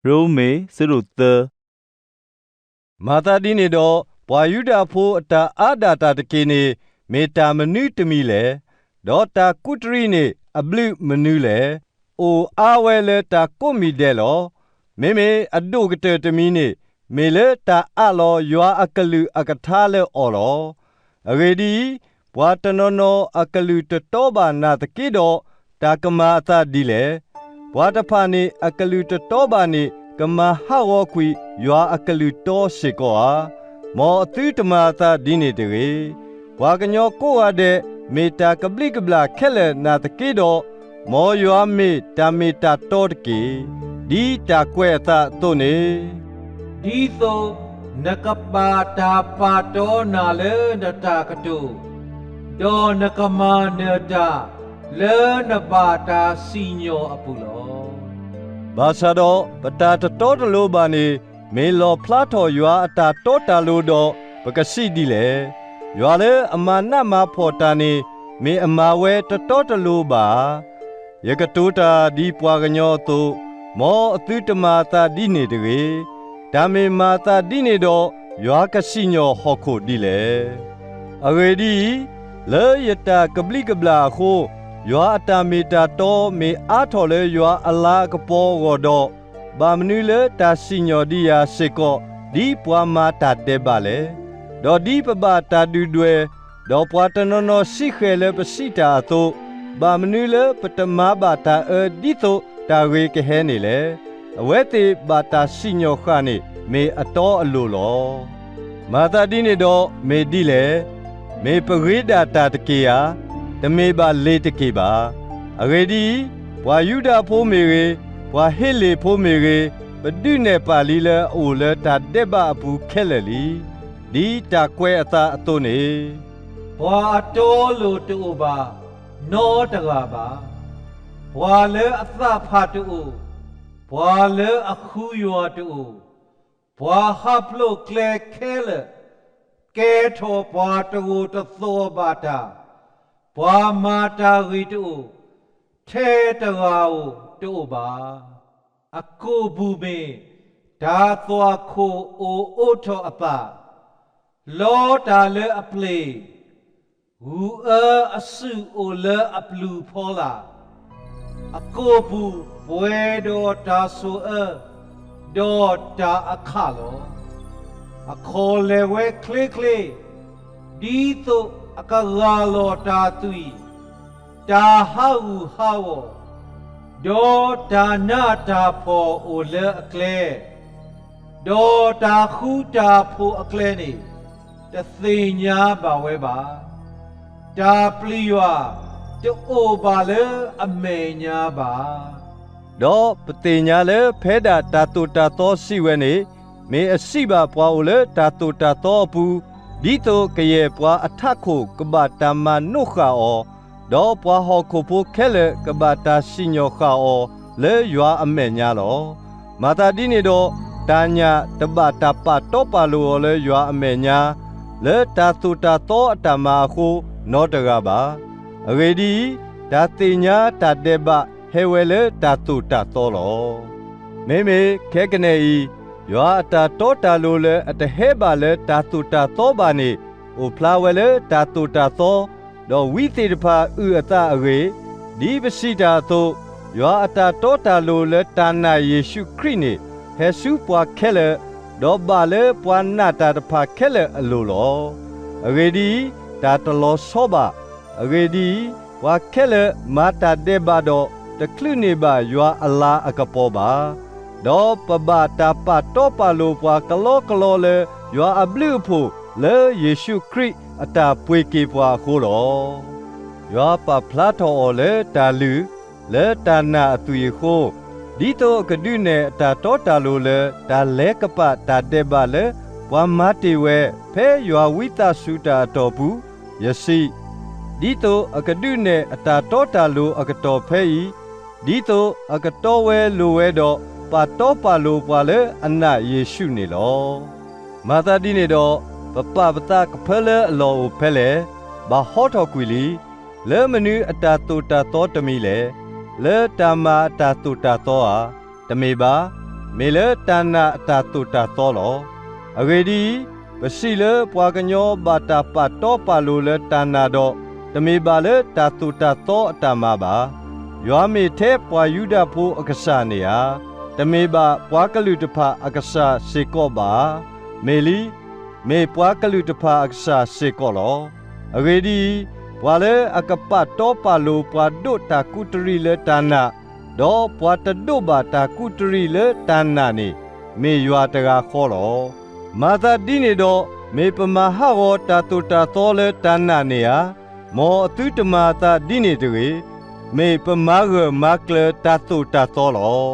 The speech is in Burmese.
ရိုးမေစရုတ်တမာတာဒီနေတော့ဘွာယူဒာဖိုးအတာအာဒာတာတကေနေမေတာမနုတမီလေဒေါ်တာကုတရီနေအဘလူမနုလေအိုအာဝဲလေတာကိုမီဒဲလောမေမေအဒုကတဲ့တမီနေမေလေတာအလောယွာအကလူအကထားလေအော်လောအဂေဒီဘွာတနောနောအကလူတတောဘာနာတကေတော့တာကမာအသာဒီလေဘွာတဖာနေအကလူတတောဘာနေကမာဟာဝခွီယွာအကလူတောရှိကောအာမောအသီတမာသာဒီနေတေဘွာကညောကိုဝတဲ့မေတာကပလိကပလာခက်လေနာတကေတော့မောယွာမေတာမေတာတောတကေဒီတာကွဲ့သာတို့နေဒီသောနကပါတာပါတောနာလေနတာကတုဒေါ်နကမာနတာလေနပါတာစီညောအပူလောဘာသာတော့ပတာတတော်တလို့ပါနေမေလောဖလားတော်ရွာအတာတောတာလို့တော့ပကစီဒီလေရွာလေအမာနမဖော်တာနေမေအမာဝဲတတော်တလို့ပါရကတိုးတာဒီပွားကညောတို့မောအသီတမာတာဒီနေတကေဒါမေမာတာဒီနေတော့ရွာကစီညောဟော့ခုဒီလေအဝေဒီလေယတာကပလိကပလာခိုယွာအတာမီတာတော်မေအားထော်လေယွာအလာကပေါ်ကိုတော့ဘာမနူလေတာစီညောဒီယာစေကောဒီပွားမာတာတဲ့ပါလေဒေါ်ဒီပပတာဒူတွေဒေါ်ပွားတနောနောစီခဲလေပစီတာတို့ဘာမနူလေပတမဘာတာဒီတို့တာဝေကဟဲနေလေအဝဲတိဘာတာစီညောခနေမေအတော်အလိုလောမာတာဒီနေတော့မေဒီလေမေပဂိဒာတာတကေယာတမေပါလေတကေပါအဂေဒီဘွာယူဒာဖိုးမေရေဘွာဟေလေဖိုးမေရေပဒုနေပါလီလေအိုလေတာတက်ပါအပူခဲလေလီဒီတာကွဲအသာအတုနေဘွာတော်လိုတူပါနောတကပါဘွာလေအသဖာတူဘွာလေအခုယောတူဘွာဟပ်လို့ကလေခဲလေကဲထောဘွာတူတသောပါတာဘွာမာတာရီတူထဲတကားတူပါအကိုဘူးမေဒါသွားခိုအိုအိုထောအပလောတာလေအပလေဟူအဆုအိုလေအပလူဖောလာအကိုဘူးဘွဲတော်တာဆိုဒေါ်တာအခါလောအခေါ်လေဝဲကလေးကလေးဒီတို့အကလာလောတာသွီတာဟာဟုဟာဝဒေါ်တာနာတာဖောအိုလေအကလေဒေါ်တာခူတာဖိုအကလေနေတသိညာပါဝဲပါတာပလီယွာတူပါလေအမေညာပါဒေါ်ပတိညာလေဖဲတာတာတူတာတော်စီဝဲနေမေအစီပါပွားအိုလေတာတူတာတော်ဘူးဒီတော့ကရဲ့ပွားအထခုကဘာတာမနုခါအောဒေါ်ပွားဟောခုဖို့ခဲလေကဘာတာစီညောခါအောလေယွာအမေညာလောမာတာဒီနေတော့တာညာတပတာပတော့ပါလို့လေယွာအမေညာလေတာတူတာတော့အတမခုနောတကပါအဝေဒီဒါတိညာတာတဲ့ဘဟဲဝဲလေတာတူတာတော့လောမေမေခဲကနေဤယွာအတာတောတာလိုလေအတဟဲပါလေတာတူတာသောပါနေအိုဖလာဝဲလေတာတူတာသောတော့ဝိသေတဖာဥအတအဝေဒီပစီတာသောယွာအတာတောတာလိုလေတာနာယေရှုခရစ်နေဟေစုပွားခဲလေတော့ပါလေပွားနာတာတဖာခဲလေအလိုလောအဝေဒီတာတလောဆောပါအဝေဒီဝါခဲလေမာတာဒေဘာတော့တကလူနေပါယွာအလာအကပေါ်ပါဒေါ်ပပတာပတော့ပါလိုပွားကလောကလောလေယွာအဘလူဖို့လေယေရှုခရစ်အတာပွေကေပွားခိုးလောယွာပဖလာတော်လေတာလူလေတာနာအသူရခိုးဒီတော့ကဒုနဲ့အတာတော့တာလိုလေဒါလဲကပတာတဲ့ပါလေဝါမတေဝဲဖဲယွာဝိတဆုတာတော်ဘူးယစီဒီတော့အကဒုနဲ့အတာတော့တာလိုအကတော်ဖဲဤဒီတော့အကတော်ဝဲလိုဝဲတော့ပါတော့ပါလိုပွာလေအနာယေရှုနေလောမာတာဒီနေတော့ပပပတာကဖဲလေအလောဖဲလေဘာဟောတော်ကွီလီလေမနူအတာတူတာတော်တမီလေလေတာမာတာတူတာတော်ဟာတမေပါ မေလတနာတာတုတာသောလောအဂေဒီပစီလေပွားကညောဘာတာပတ်တော့ပါလိုလေတနာတော့တမေပါလေတာတုတာသောအတမပါရွာမေထဲပွားယူဒဖို့အကဆာနေယာတမေပါပွားကလူတဖအကဆာစေကောပါမေလီမေပွားကလူတဖအကဆာစေကောလောအဂေဒီပွာလေအကပတ်တော့ပါလိုပွားဒုတာကုတရီလေတနာတော့ပွားတဒုဘာတာကုတရီလေတနာနေမေရွာတကာခေါ်လောမာသာဒီနေတော့မေပမဟာဝတာတုတာသောလေတနာနေယာမောအတုတမာသာဒီနေတေမေပမာဂမကလတာတုတာသောလော